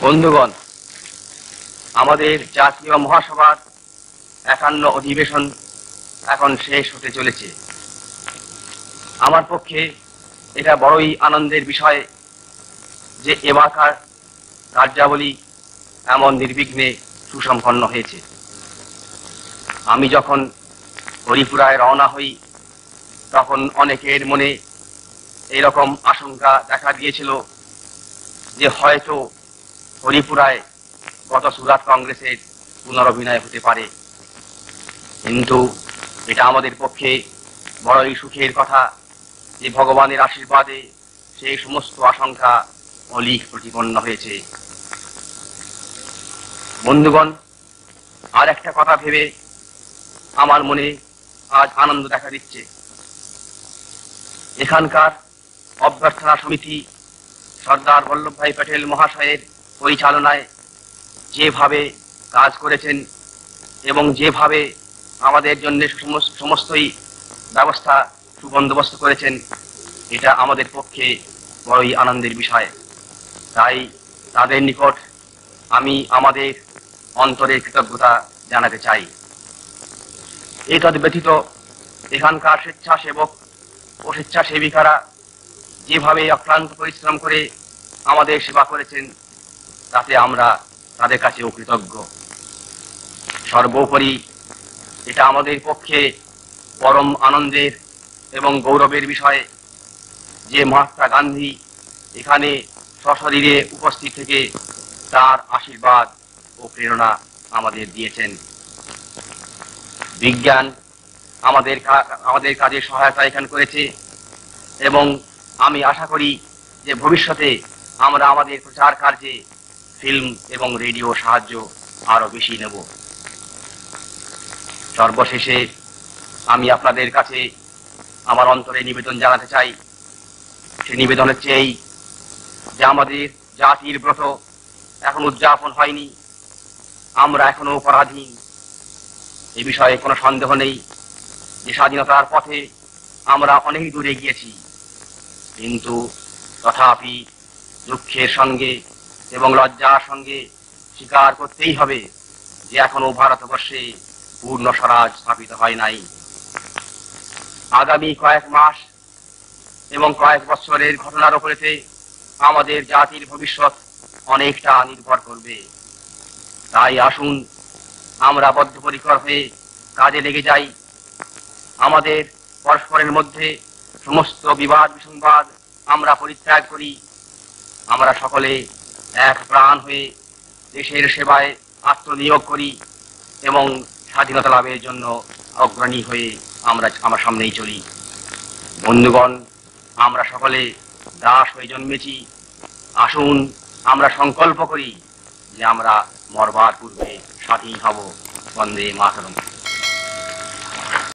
বন্ধুগণ, আমাদের জাতীয় মহাসভার ৫১ অধিবেশন এখন শেষ হতে চলেছে। আমার পক্ষে এটা বড়ই আনন্দের বিষয় যে এবারকার কার্যাবলী এমন নির্বিঘ্নে সুসম্পন্ন হয়েছে। আমি যখন হরিপুরায় রওনা হই তখন অনেকের মনে এরকম আশঙ্কা দেখা দিয়েছিল যে হয়তো হরিপুরায় গত সুরাট কংগ্রেসের পুনরভিনয় হতে পারে, কিন্তু এটা আমাদের পক্ষে বড়ই সুখের কথা যে ভগবানের আশীর্বাদে সেই সমস্ত আশঙ্কা অলীক প্রতিপন্ন হয়েছে। বন্ধুগণ, আর একটা কথা ভেবে আমার মনে আজ আনন্দ দেখা দিচ্ছে। এখানকার অভ্যর্থনা সমিতি সর্দার বল্লভভাই প্যাটেল মহাশয়ের পরিচালনায় যেভাবে কাজ করেছেন এবং যেভাবে আমাদের জন্য সমস্তই ব্যবস্থা সুবন্দোবস্ত করেছেন, এটা আমাদের পক্ষে বড়ই আনন্দের বিষয়। তাই তাদের নিকট আমি আমাদের অন্তরের কৃতজ্ঞতা জানাতে চাই। এতদ ব্যতীত এখানকার স্বেচ্ছাসেবক ও স্বেচ্ছাসেবিকারা যেভাবে অক্লান্ত পরিশ্রম করে আমাদের সেবা করেছেন, তাতে আমরা তাদের কাছেও কৃতজ্ঞ। সর্বোপরি এটা আমাদের পক্ষে পরম আনন্দের এবং গৌরবের বিষয় যে মহাত্মা গান্ধী এখানে সশরীরে উপস্থিত থেকে তার আশীর্বাদ ও প্রেরণা আমাদের দিয়েছেন। বিজ্ঞান আমাদের কাজে সহায়তা এখানে করেছে এবং আমি আশা করি যে ভবিষ্যতে আমরা আমাদের প্রচার কার্যে ফিল্ম এবং রেডিও সাহায্য আরো বেশি নেব। সর্বশেষে আমি আপনাদের কাছে আমার অন্তরে নিবেদন জানাতে চাই। সে নিবেদন হচ্ছে এই যে আমাদের জাতির ব্রত এখন উদযাপন হয়নি, আমরা এখনো পরাধীন। এ বিষয়ে কোনো সন্দেহ নেই যে স্বাধীনতার পথে আমরা অনেক দূরে গিয়েছি, কিন্তু তথাপি দুঃখের সঙ্গে এবং লজ্জার সঙ্গে স্বীকার করতেই হবে যে এখনো ভারতবর্ষে পূর্ণ স্বরাজ স্থাপিত হয় নাই। আগামী কয়েক মাস এবং কয়েক বছরের ঘটনার উপরেতে আমাদের জাতির ভবিষ্যৎ অনেকটা নির্ভর করবে। তাই আসুন আমরা বদ্ধপরিকর হয়ে কাজে লেগে যাই। আমাদের পরস্পরের মধ্যে সমস্ত বিবাদ বিসংবাদ আমরা পরিত্যাগ করি। আমরা সকলে এক প্রাণ হয়ে দেশের সেবায় আত্মনিয়োগ করি এবং স্বাধীনতা লাভের জন্য অগ্রণী হয়ে আমরা সামনেই চলি। বন্ধুগণ, আমরা সকলে দাস হয়ে জন্মেছি। আসুন আমরা সংকল্প করি যে আমরা মরবার পূর্বে স্বাধীন হব। বন্দে মাতরম।